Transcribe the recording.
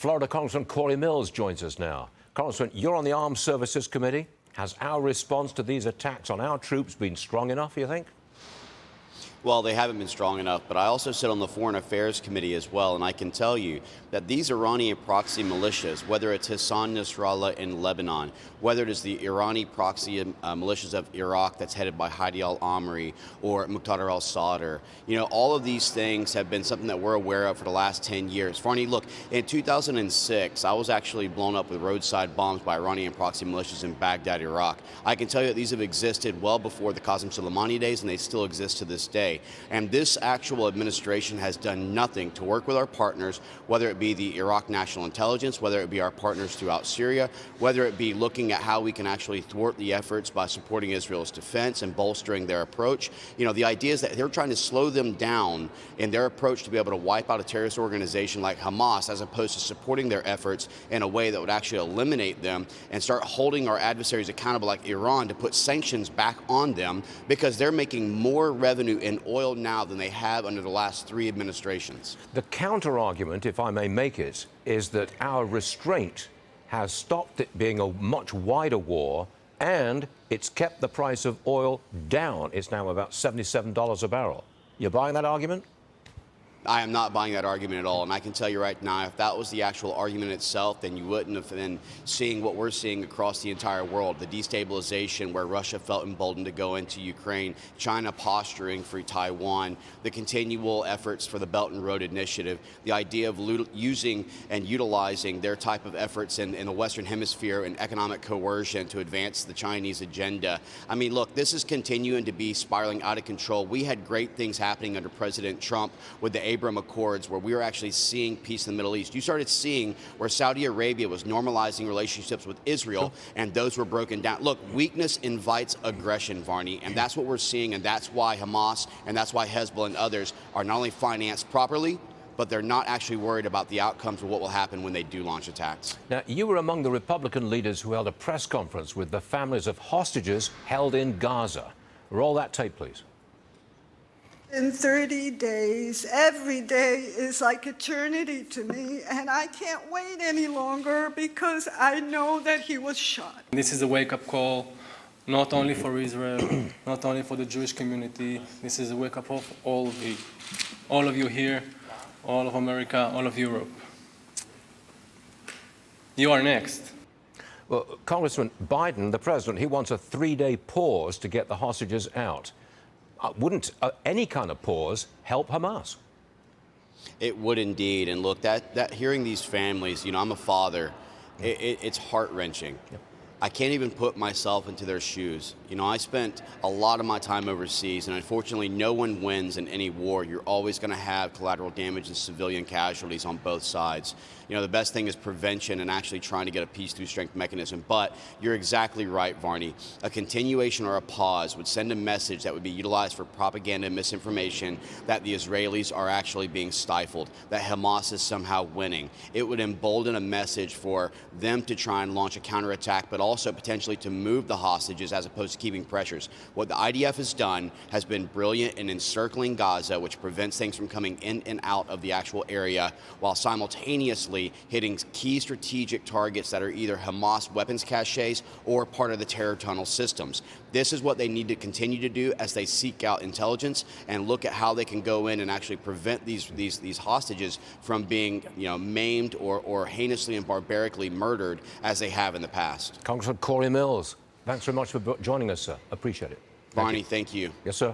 Florida Congressman Cory Mills joins us now. Congressman, you're on the Armed Services Committee. Has our response to these attacks on our troops been strong enough, you think? Well, they haven't been strong enough, but I also sit on the Foreign Affairs Committee as well, and I can tell you that these Iranian proxy militias, whether it's Hassan Nasrallah in Lebanon, whether it is the Iranian proxy militias of Iraq that's headed by Hadi al-Amri or Muqtada al-Sadr, all of these things have been something that we're aware of for the last 10 years. Varney, look, in 2006, I was actually blown up with roadside bombs by Iranian proxy militias in Baghdad, Iraq. I can tell you that these have existed well before the Qasem Soleimani days, and they still exist to this day. And this actual administration has done nothing to work with our partners, whether it be the Iraq National Intelligence, whether it be our partners throughout Syria, whether it be looking at how we can actually thwart the efforts by supporting Israel's defense and bolstering their approach. The idea is that they're trying to slow them down in their approach to be able to wipe out a terrorist organization like Hamas, as opposed to supporting their efforts in a way that would actually eliminate them and start holding our adversaries accountable like Iran to put sanctions back on them, because they're making more revenue in oil now than they have under the last 3 administrations. The counter-argument, if I may make it, is that our restraint has stopped it being a much wider war, and it's kept the price of oil down. It's now about $77 a barrel. You buying that argument? I am not buying that argument at all, and I can tell you right now, if that was the actual argument itself, then you wouldn't have been seeing what we're seeing across the entire world, the destabilization where Russia felt emboldened to go into Ukraine, China posturing for Taiwan, the continual efforts for the Belt and Road Initiative, the idea of using and utilizing their type of efforts in the Western Hemisphere and economic coercion to advance the Chinese agenda. I mean, look, this is continuing to be spiraling out of control. We had great things happening under President Trump with the Abraham Accords, where we were actually seeing peace in the Middle East. You started seeing where Saudi Arabia was normalizing relationships with Israel, and those were broken down. Look, weakness invites aggression, Varney, and that's what we're seeing, and that's why Hamas and that's why Hezbollah and others are not only financed properly, but they're not actually worried about the outcomes of what will happen when they do launch attacks. Now, you were among the Republican leaders who held a press conference with the families of hostages held in Gaza. Roll that tape, please. In 30 days, every day is like eternity to me, and I can't wait any longer because I know that he was shot. This is a wake-up call, not only for Israel, not only for the Jewish community. This is a wake-up call for all of you here, all of America, all of Europe. You are next. Well, Congressman Biden, the president, he wants a 3-day pause to get the hostages out. Wouldn't any kind of pause help Hamas? It would indeed. And look, that hearing these families, I'm a father, it's heart-wrenching. Yep. I can't even put myself into their shoes. I spent a lot of my time overseas, and unfortunately, no one wins in any war. You're always going to have collateral damage and civilian casualties on both sides. The best thing is prevention and actually trying to get a peace through strength mechanism. But you're exactly right, Varney. A continuation or a pause would send a message that would be utilized for propaganda and misinformation that the Israelis are actually being stifled, that Hamas is somehow winning. It would embolden a message for them to try and launch a counterattack, but also potentially to move the hostages as opposed to keeping pressures. What the IDF has done has been brilliant in encircling Gaza, which prevents things from coming in and out of the actual area, while simultaneously hitting key strategic targets that are either Hamas weapons caches or part of the terror tunnel systems. This is what they need to continue to do as they seek out intelligence and look at how they can go in and actually prevent these hostages from being maimed or heinously and barbarically murdered as they have in the past. Congressman Cory Mills, thanks very much for joining us, sir. Appreciate it. Varney, thank you. Yes, sir.